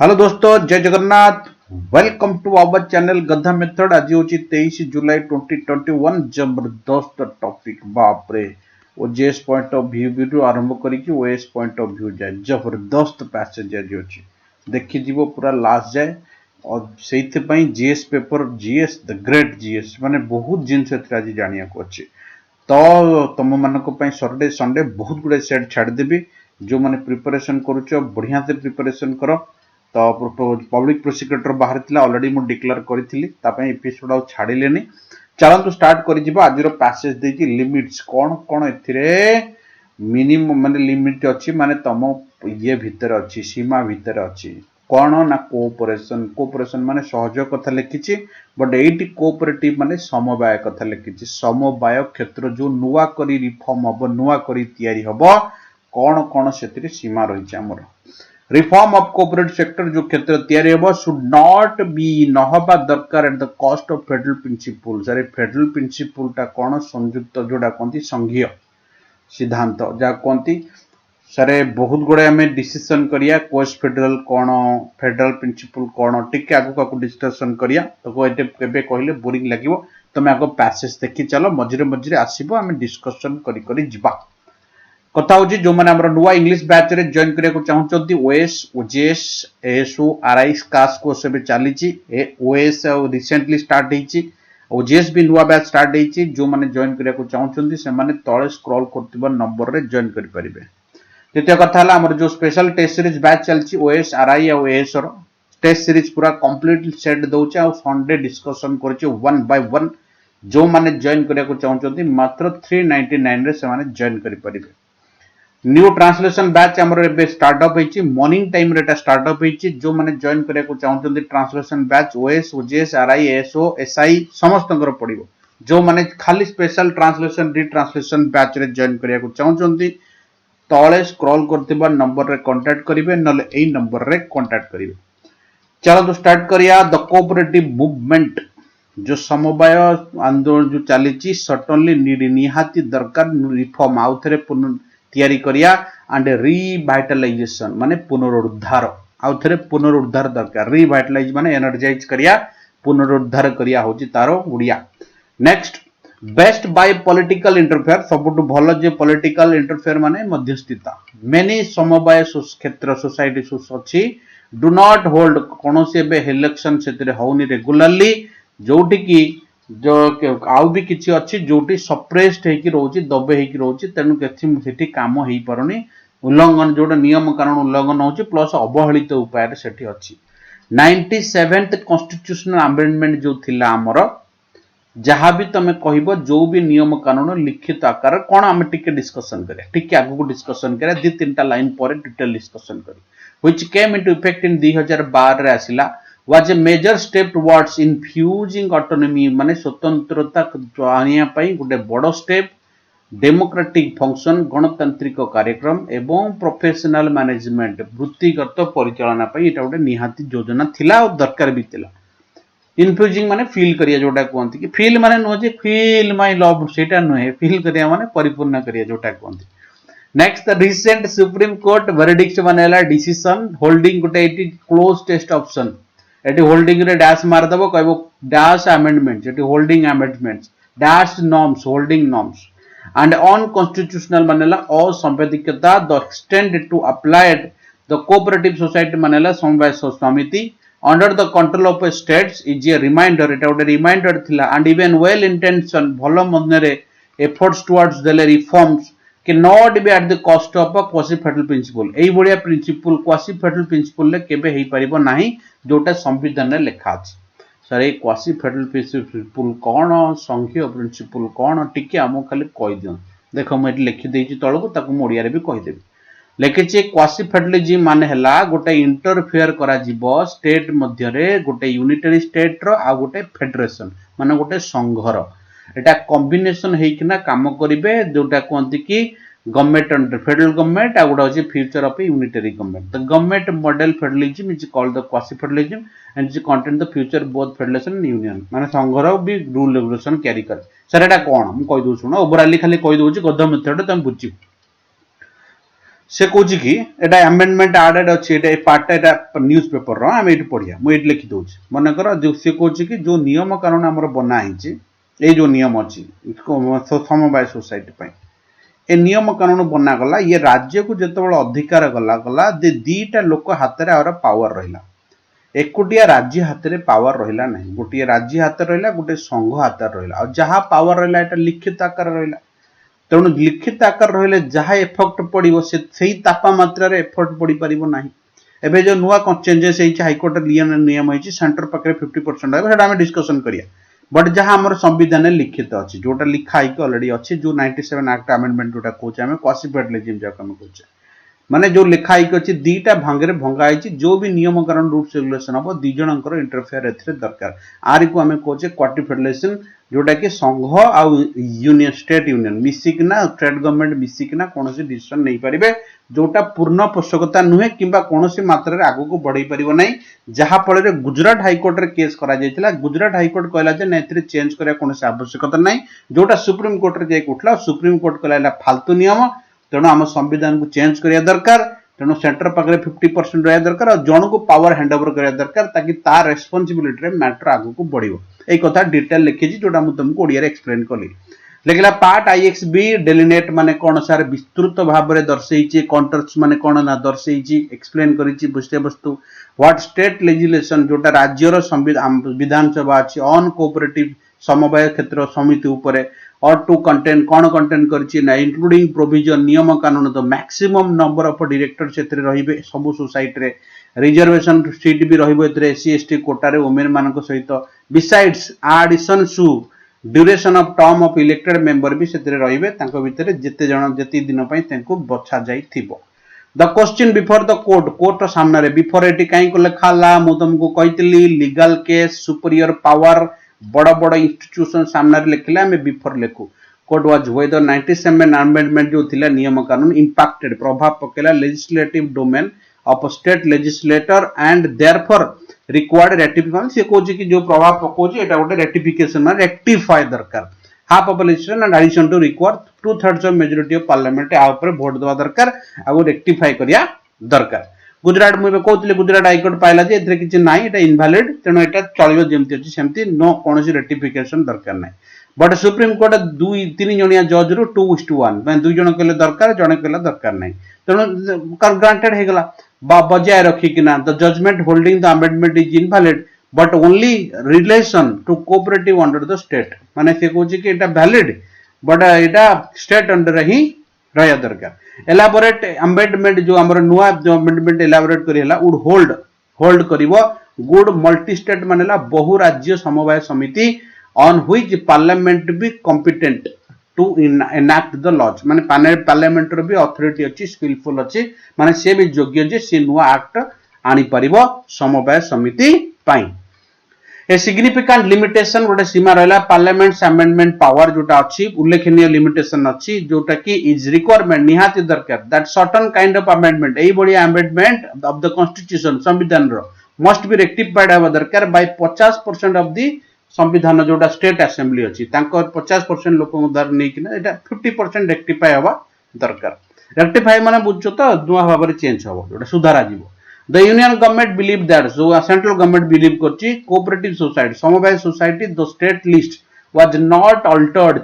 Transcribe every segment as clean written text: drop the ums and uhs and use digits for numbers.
Hello दोस्तों, जय Jagannath. Welcome to our channel गधा मेथड। आज हूँ 23 जुलाई 2021। जबरदस्त टॉपिक, बाप रे। ओजेएस पॉइंट ऑफ व्यू आरंभ करिकी ओएस पॉइंट ऑफ व्यू जाए जबरदस्त पैसेज आज अच्छी देखी जीवो पूरा लास्ट जाए। और से GS paper GS the great GS माने बहुत जिनस आज जाना अच्छे। तो तुम मानक सैटरडे संडे बहुत गुड़े सेट छाड़देवी। जो मैंने प्रिपरेशन करुच बढ़िया से प्रिपरेशन कर। तो पब्लिक प्रोसिक्यूटर बाहर अलरेडी मुझे डिक्लेयर करी एपिसोड आ छाड़िले। चलतु स्टार्ट कर आज पैसेज देखिए लिमिट्स कौन कौन ए मिनिमम माने लिमिट अच्छी माने तुम ये भितर अच्छी सीमा भितर अच्छी कौन ना कोऑपरेशन। कोऑपरेशन माने सहयोग कथा लिखी बट एटी कोऑपरेटिव माने समवाय कथा लिखी। समवाय क्षेत्र जो नुआ करी रिफॉर्म हम नुआ करी तैयारी हम कौन कौन से सीमा रही आमर। रिफॉर्म ऑफ कोऑपरेटिव सेक्टर जो क्षेत्र तैयारी हम शुड नॉट बी नहबा दरकार at the cost of federal principle. Sir federal principle टा कौन संयुक्त जोड़ा कहती संघीय सिद्धांत जहाँ कहती सारे बहुत गुड़े आम डिसीजन करिया कोर्स फेडरल कौन फेडरल प्रिंसिपल कौन टिके आगु आगु डिस्कसन करिया। तो ये कहले बोरिंग लगे तुम आग पैसेज देखी चलो मझे मझे आसब आम डिस्कसन करी जिबा। कथा हूँ जो मैंने नुआ इंग्लिश बैच रे जॉइन करने चाहते ओएस ओजेएस एएसओ आरआई कास कोर्स चली ओएस रिसेंटली स्टार्ट होती ओजेएस भी नुआ बैच स्टार्ट होती। जो मैंने जॉइन करने चाहते से तले स्क्रॉल कर नंबर रे जॉइन करेंगे। द्वितीय कथा है जो स्पेशल टेस्ट सीरीज बैच चलती ओएस आरआई और एएस टेस्ट सीरीज पूरा कंप्लीट सेट दौचे आ संडे डिस्कसन कर वन बाय वन। जो मैंने जॉइन करने चाहते मात्र 399 रे से जॉइन करेंगे। न्यू ट्रांसलेशन बैच आमर स्टार्टअप होती मॉर्निंग टाइम रे स्टार्टअप होती। जो मैंने जॉइन करने चाहते translation batch OS OJS RI ASO SI समस्त पड़ो। जो मैंने खाली स्पेशल ट्रांसलेशन रिट्रांसलेशन बैच रे जॉइन करने चाहते तले स्क्रॉल कर नंबर रे कांटेक्ट करेंगे ना यही नंबर रे कांटेक्ट करेंगे। चलो तो स्टार्ट करिया द कोऑपरेटिव मूवमेंट जो समवाय आंदोलन जो चली सर्टनली नीड निहाती दरकार रिफॉर्म आउ थे तैयारी करिया एंड रिवाइटलाइजेशन माने पुनरुद्धार आउ थे पुनरुद्धार दरकार। रिवाइटलाइज माने एनर्जाइज करिया पुनरुद्धार करिया होची तारो उड़िया। Next best by political interfere सबुठ भल जे पॉलिटिकल इंटरफेयर माने मध्यस्थिता। मेनी समवाय क्षेत्र सोसाइटी अच्छी डू नॉट होल्ड कौन से इलेक्शन से होनी रेगुलारली जोटी की जो आउ भी किसी अच्छी जोटी सप्रेस्ड होगी रोचे दबे होगी रोचे तेणु से कम हो पारनी उल्लंघन जोटा नियम कानून उल्लंघन हो प्लस अवहेलित उपाय से अच्छी। 97th कॉन्स्टिट्यूशनल अमेंडमेंट जो थिला आमर जहाँ भी तुम कह जो भी नियम कानून लिखित आकार कौन आम टिके डिस्कसन करें टिके आगू डिस्कसन करें दी तीन लाइन पर डिटेल डिस्कसन करें which came into effect in 2012 रे आसिला was a major step towards infusing autonomy माने स्वतंत्रता आनिया पाई गोटे बड़ स्टेप डेमोक्रेटिक फंक्शन गणतांत्रिक कार्यक्रम एवं प्रोफेशनल मैनेजमेंट वृत्तिगत परिचालना पाई एटा गोटे निहाती योजना थिला और दरकार भी थिला। इनफ्यूजिंग माने फील करिया जोटा कहते कि फील माने नुह जे फील माय लव सेटा नुहे फील करिया माने परिपूर्ण करिया जोटा कहते। Next the recent supreme court verdict माने डिसीजन होल्डिंग गोटे क्लोज टेस्ट ऑप्शन एटी होल्डिंग रे डैश मारदेव कह डैश अमेंडमेंट्स एटी holding amendments dash norms holding norms and on constitutional मानेला असंवैधानिकता the extend to applied the cooperative society मानेला समवाय समिति under the control of states is a reminder एटा गोटे रिमाइंडर थिला एंड इवन वेल इंटेंशन भल मनरे एफर्ट्स टुवर्ड्स देले रिफॉर्म्स कि not be at the cost of quasi federal principle एई बढिया प्रिंसिपल क्वासी फेडरल प्रिंसिपल ले केबे हेई परिबो नाही जोटा संविधान रे लिखा अछि। सर ए क्वासी फेडरल प्रिंसिपल कौन संघीय प्रिंसिपल कौन टिके आम खाली कहि दियो देख मु एटी लिखि देछि तळको ताकु मु ओडिया रे भी कहि देबी। लिखिछि क्वासी फेडरलिज्म माने हला गोटे इंटरफेयर करा जिवो स्टेट मध्य रे गोटे यूनिटरी स्टेट रो आ गोटे फेडरेशन माने गोटे संघर एटा कॉम्बिनेशन हेकिना काम करिवे जोटा कहंती कि गवर्नमेंट अंडर फेडरल गवर्नमेंट आ गोटा अछि future of unitary government. The government model federalism is called the quasi federalism and is contain the future both federation and union माने संघर भी रूल रेगुलेशन कैरी करे। सर एटा कोन हम कहि दउ सुनो ओवरऑली खाली कहि दउची गद्दा मेथड तुम बुझी। से कौच कि एटा अमेंडमेंट एडेड अच्छी एटा पार्टा एटा न्यूज पेपर रो हम एठी पढिया मु एठी लिखि दोछ मन कर जो से कौच कि जो नियम कानून हमर बना हिची ए जो नियम अछि इसको समवाय सोसाइटी पई ए नियम कानून बना गला ये राज्य को जेतेबेले अधिकार गला गला दे दीटा लोक हाथ रे और पावर रहिला एकुटिया राज्य हाथ रे पावर रहिला नहीं गोटे राज्य हाथ रहिला गोटे संघ हाथ रहिला और जहां पावर रहिला एटा लिखित आकार रहिला तेणु लिखित आकार रहिले जहाँ एफेक्ट पड़ो से तापमात्रा रे एफर्ट पड़ पार ना एबे जो नुआ चेंजेस हाइकोर्ट नियम होती सेंटर पाखे 50% आम डिस्कसन करिया बट जहाँ आम संविधान लिखित अच्छी जोटा लिखा ही अलरेडी अच्छी जो 97 एक्ट अमेंडमेंट जोटा कहे आम क्वासिफाइड लेजिम जहाँ कहे माने जो लिखा ही अच्छी दीटा भांगे भंगाई जो भी नियम कारण रूल्स रेगुलेशन हम दी जनकर इंटरफेयर ए दरकार आर को आम कहे क्वार्टिफेडरेशन जोटा कि संघ आउ यूनियन स्टेट यूनियन मिसिकिना स्टेट गवर्नमेंट मिसिकिना कौन डिसीजन नहीं पारे जोटा पूर्ण पोषकता नुहे कि कौन मात्रा आग को बढ़ई पार ना जहाँफल गुजरात हाइकोर्ट रे केस करा गुजरात हाइकोर्ट कहला ना चेंज करा कौन आवश्यकता ना जोटा सुप्रीम कोर्ट रे उठला सुप्रीम कोर्ट कहला फालतू नियम तेणु आम संविधान को चेंज करिया दरकार तेणु सेंटर पाखे 50% रहा दरकार और जन को पावर हैंडओवर करिया दरकार ताकि तार रेस्पॉन्सिबिलिटी रे मैटर आगु को बढ़िबो ए कथा डिटेल लिखी जोटा मुझे तुमको ओडिया रे एक्सप्लेन कली लिखला पार्ट आईएक्सबी डेलिनेट माने कोन सार विस्तृत भाव में दर्शेइछि कॉन्ट्रैक्ट्स माने कोन ना दर्शेइछि एक्सप्लेन करिछि विषय वस्तु व्हाट स्टेट लेजिस्लेशन जोटा राज्य रो संविधान विधानसभा अछि ऑन कोऑपरेटिव समवाय क्षेत्र समिति ऊपर और टू कंटेंट कौन कंटेंट करिछि ना इंक्लूडिंग प्रोविजन नियम कानून the maximum number of director क्षेत्र रहिबे सब सोसाइटी रे रिजर्वेशन सीट भी रहिबो एतरे एससी एसटी कोटा रे वुमेन मानक सहित besides addition to duration of term of elected member भी सेतरे रहिबे तांको भितरे जेते जण जेती दिन पई तांको बछा जाई थिबो the question before the court सामने रे बिफोर एटी काई को लेखाला मु तुमको कहितली लीगल केस सुपीरियर पावर बड़ बड़ इंस्टीट्यूशन सामने लिखले हमें बिफोर लिखु कोर्ट वाज वेदर 97 अमेंडमेंट जो थिला नियम कानून इंपैक्टेड प्रभाव पकेला legislative domain of state legislator and therefore required ratification से कोची कि जो प्रभाव पकोची एटा गोटे रेटिफिकेशन माने रेक्टिफाई दरकार half of legislation and addition to require 2/3 of majority of parliament आ ऊपर वोट देवा दरकार आ रेक्टिफाई करिया दरकार गुजरात मुझे कहते गुजरात हाइकोर्ट पाइला जे एथरे किछि नाही एटा इनवैलिड तेणु एटा चलिबो जेमति अछि सेमति नो कोनोसी रेटिफिकेशन दरकार नाही बट सुप्रीम कोर्ट 2-3 जणिया जज रु 2:1 माने 2 जण कहले दरकार जणे कहले दरकार नाही तेणु ग्रांटेड हे गला बजाय रखी किना the judgement holding the amendment is invalid but only relation to cooperative under the state माने से कहूची कि एटा वैलिड बट एटा स्टेट अंडर ही रहया दरकार एलाबोरेट अमेंडमेंट जो हमर नुआ जो अमेंडमेंट एलाबोरेट करिला वुड होल्ड करिवो गुड मल्टी स्टेट मानेला बहु राज्य समवाय समिति on which parliament be competent to enact the laws माने पार्लियामेंट रो भी अथॉरिटी अछि स्किलफुल अछि माने से भी योग्य जे से नुआ एक्ट आनी परिबो समवाय समिति पई ए सिग्निफिकेंट लिमिटेशन गोटे सीमा रहला पार्लियामेंट अमेंडमेंट पावर जोटा अछि उल्लेखनीय लिमिटेशन अछि जोटा कि इज रिक्वायरमेंट निहाती दरकार that certain kind of amendment एई बडी अमेंडमेंट ऑफ द कॉन्स्टिट्यूशन संविधान रो मस्ट बी रेक्टिफाइड हवा दरकार बाय 50% ऑफ द संविधान जोटा स्टेट असेंबली अछि तांको 50% लोक दर नै कि एटा 50% रेक्टिफाई हवा दरकार रेक्टिफाई माने बुझछो तो दुआ भाबरे चेंज हबो जोटा सुधारा जीवो The union government believed that so central government believe करछि cooperative society समवाय society the state list was not altered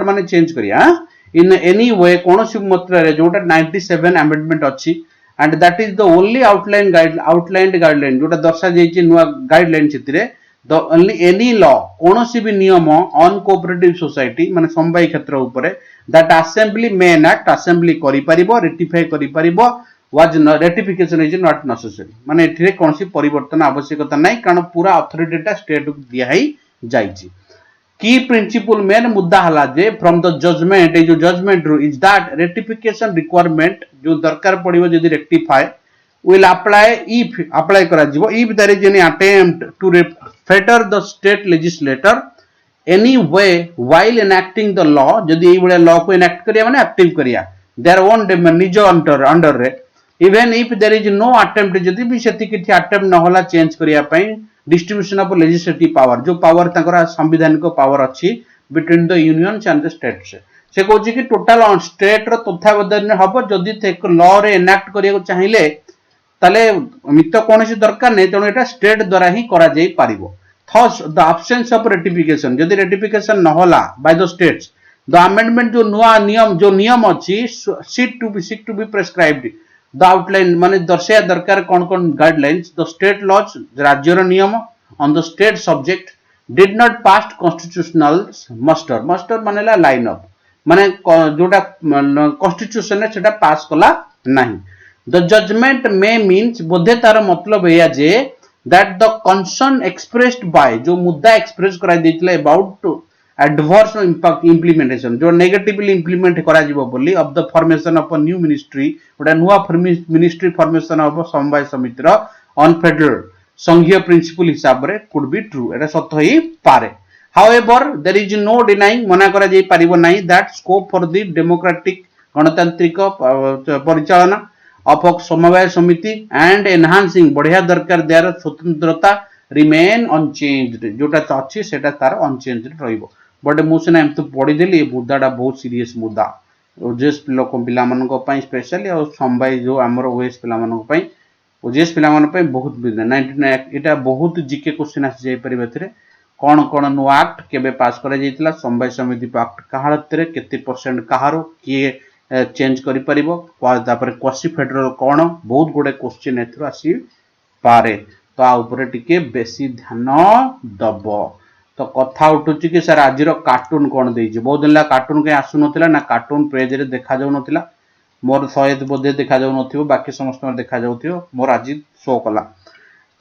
माने चेंज करिया in any way कोनोसी मात्रा रे जोटा 97 amendment अछि and that is the only outlined guideline जोटा दर्शा जायछि नुवा guideline छितरे the only any law कोनोसी भी नियम on cooperative society माने समवाय क्षेत्र ऊपर that assembly may enact assembly करि परिबो रेटिफाई करि परिबो was ratification is not necessary माने एथिरे कोनसी परिवर्तन आवश्यकता नाही कारण पूरा अथॉरिटीटा स्टेट को दिया ही जाईची की प्रिंसिपल मेन मुद्दा हला जे फ्रॉम द जजमेंट ए जो जजमेंट रू इज दैट रेटिफिकेशन रिक्वायरमेंट जो दरकार पड़िबो यदि रेक्टिफाई will apply करा जीवो if there is any attempt to fetter the state legislator any way while enacting the law यदि ए बडा लॉ को enact करिया माने एक्टिव करिया their own निज अंडर रे even if there is no attempt जदि भी सेति किछि अटेम्प्ट न होला चेंज करिया पई डिस्ट्रीब्यूशन ऑफ लेजिस्लेटिव पावर जो पावर ताकर संवैधानिक पावर अछि between the union and the states से कहूँ कि टोटाल स्टेट तत्वावधान हम जदि लॉ रे एनाक्ट करने चाहिए ताले मित कौन दरकार नहीं तेणु यहाँ स्टेट द्वारा ही करा जाई पारिबो thus the absence of ratification जदि रेटिफिकेशन न होला by the states the amendment जो नुआ नियम जो नियम अच्छी seek to be prescribed the outline माने दर्शाया दरकार कौन कौन गाइडलाइंस द स्टेट लॉज राज्यर नियम on the state subject did not pass constitutional मस्टर मस्टर मानेला लाइन अप माने जोटा कॉन्स्टिट्यूशन सेटा पास कला नहीं द जजमेंट मे मीन्स बोधे तार मतलब या जे that the concern expressed by जो मुद्दा एक्सप्रेस करा देथिले अबाउट एडवर्स इम्प्लीमेंटेशन जो नेगेटिवली इम्प्लीमेंट करा जिवो बोली of the formation of a new ministry ओडा नुवा मिनिस्ट्री फॉर्मेशन ऑफ समवाय समितिर ऑन फेडरल संघीय प्रिंसिपल हिसाब रे कुड बी ट्रू एटा सत्य ही पारे however there is no denying मना करा जाई परिबो नाही that scope for the democratic गणतांत्रिक परिचालना ऑफ समवाय समिति एंड एनहांसिंग बढ़िया दरकार देयर स्वतंत्रता रिमेन अनचेंज्ड जोटा अच्छी सेटा तार अनचेंज्ड रहिबो बट मु सिना एमत पढ़ी देली ए मुद्दाटा बहुत सीरियस मुद्दा ओजेएस लोक पिला मानको पई स्पेशली और समवाय जो हमर ओएस पिला मानको पई ओजेएस पिला मानको पई बहुत 99 एटा बहुत जीके क्वेश्चन आसी जाई परिबे थरे कौन कौन नुआ एक्ट केबे पास करा जाइतला समवाय समिति एक्ट काहाळतरे केते परसेंट काहारो किए चेंज करि परिबो तापर क्वासी फेडरल कौन बहुत गुडे क्वेश्चन एथरो आसी पारे तो आ ऊपर टिके बेसी ध्यान दब तो कथा उठुची कि सर आज कार्टून कौन देइछि बहुत दिन कार्टून कहीं आसु नथिला ना कार्टून पेज रे देखा जाउ नथिला मोर 100 बोधे देखा जाउ नथिबो बाकी समस्त देखा जाउथियो मोर आज शो कला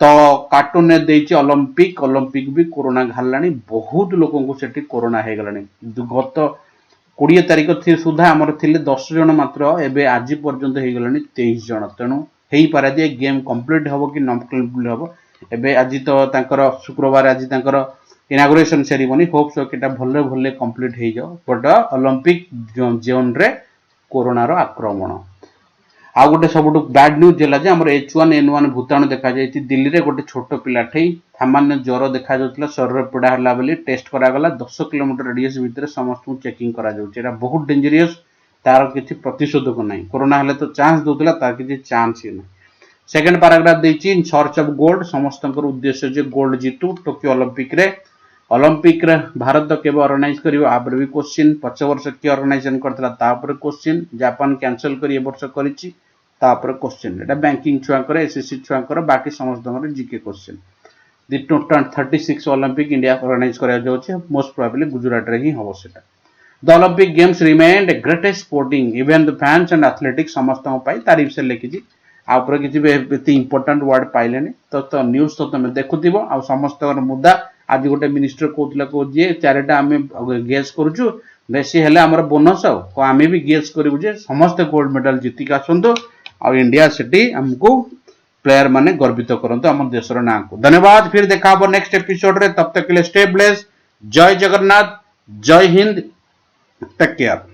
तो कार्टून ने देइछि ओलंपिक भी कोरोना घालानी बहुत लोगों को सेठी कोरोना हे गलानी गत 20 तारिख थी सुधा आमर थिले 10 जन मात्र एबे आज पर्यंत हे गलानी 23 जन तेणु हेई पारा जे गेम कंप्लीट हबो कि नॉन कंप्लीट हबो एबे आज तो तांकर शुक्रवार आज तांकर इनागुरेशन सेरेमनी होप सो केटा भले भले कंप्लीट हे जाओ बट ओलंपिक जोन रे कोरोना रो आक्रमण आ गोटे सबुठ बैड न्यूज है आम H1N1 भूताणु देखा जाए दिल्ली रे गोटे छोट पिलाटे सामान्य ज्वर देखा जाउतला शरीर पीड़ा हला बोली टेस्ट करागला 10 किलोमीटर रेडियस भितर समस्त चेकिंग करा जाउछ एटा बहुत डेंजरियस तार किछि प्रतिशोधक नहीं कोरोना हले तो चांस दोतला तार किछि चांस ही नहीं सेकंड पैराग्राफ देछि इन सर्च ऑफ गोल्ड समस्तकर उद्देश्य जे गोल्ड जीतु टोक्यो ओलंपिक रे भारत केबे ऑर्गेनाइज करियो आपर भी क्वेश्चन 5 वर्ष के ऑर्गेनाइजेशन करतला तापर क्वेश्चन जापान कैंसिल करी ए वर्ष करिछि तापर क्वेश्चन एटा बैंकिंग छुआ करे एसएससी छुआ करे बाकी समस्त GK question the 36 Olympic India organise करा जाउछि मोस्ट प्रोबेबली गुजरात रे ही होबो सेटा the Olympic games remained the greatest sporting event the fans and athletics समस्त पाई तारीफ से लिखिछि आ ऊपर किछि एते इंपोर्टेंट वर्ड पाइलेनी तो न्यूज़ तो तुम देखुथिबो आ समस्त मुद्दा आज गोटे मिनिस्टर कहूला को जे चारिटा आम गेस करूछु बेसी हेले हमर बोनस को आम भी गेस करू जे समस्त गोल्ड मेडल जीतिक आसतु आ इंडिया सेठी हमको प्लेयर माने गर्वित करंतु हम देशर ना को धन्यवाद फिर देखा नेक्स्ट एपिसोड रे तब तक के लिए स्टे ब्लेस्ड जय जगन्नाथ जय हिंद टेक केयर।